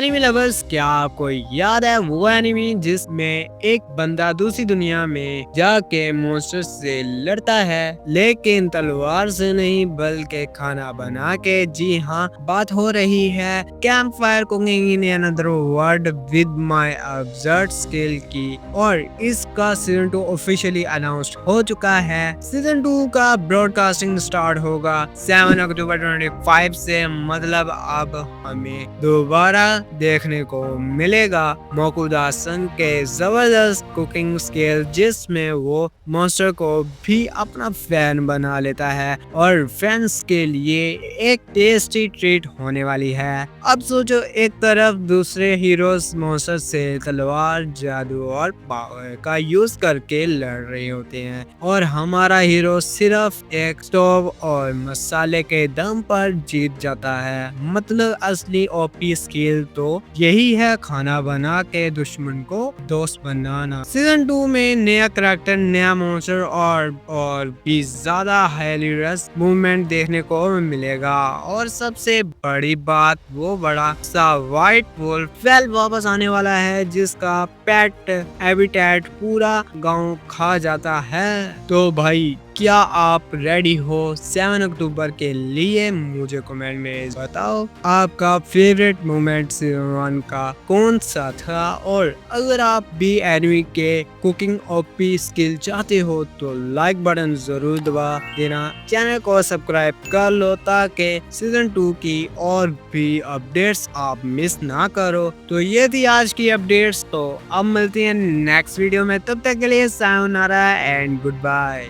Enemy lovers, क्या आपको याद है वो एनिमी जिसमें एक बंदा दूसरी दुनिया में जाके मॉन्स्टर से लड़ता है, लेकिन तलवार से नहीं बल्कि खाना बना के। जी हाँ, बात हो रही है camp fire cooking in another world with my absurd skill की। और इसका सीजन 2 ऑफिशियली अनाउंस्ड हो चुका है। सीजन 2 का ब्रॉडकास्टिंग स्टार्ट होगा 7 अक्टूबर 25 से। मतलब अब हमें दोबारा देखने को मिलेगा मोकुदा सन के जबरदस्त कुकिंग स्किल, जिसमें वो मॉन्स्टर को भी अपना फैन बना लेता है और फैंस के लिए एक टेस्टी ट्रीट होने वाली है। अब सोचो, एक तरफ दूसरे हीरोज मॉन्स्टर से तलवार, जादू और पावर का यूज करके लड़ रहे होते हैं और हमारा हीरो सिर्फ एक स्टोव और मसाले के दम पर जीत जाता है। मतलब असली ओपी स्किल तो यही है, खाना बना के दुश्मन को दोस्त बनाना। सीजन 2 में नया करैक्टर, नया मॉन्स्टर और भी ज्यादा हिलेरियस मूवमेंट देखने को मिलेगा। और सबसे बड़ी बात, वो बड़ा सा व्हाइट वुल्फ वेल वापस आने वाला है, जिसका पेट हैबिटेट पूरा गांव खा जाता है। तो भाई, क्या आप रेडी हो 7 अक्टूबर के लिए? मुझे कमेंट में बताओ आपका फेवरेट मोमेंट सीजन 1 का कौन सा था। और अगर आप भी एनिमी के कुकिंग ओपी स्किल चाहते हो तो लाइक बटन जरूर दबा देना, चैनल को सब्सक्राइब कर लो ताकि सीजन 2 की और भी अपडेट्स आप मिस ना करो। तो ये थी आज की अपडेट्स, तो अब मिलती हैं नेक्स्ट वीडियो में। तब तक के लिए सायोनारा एंड गुड बाय।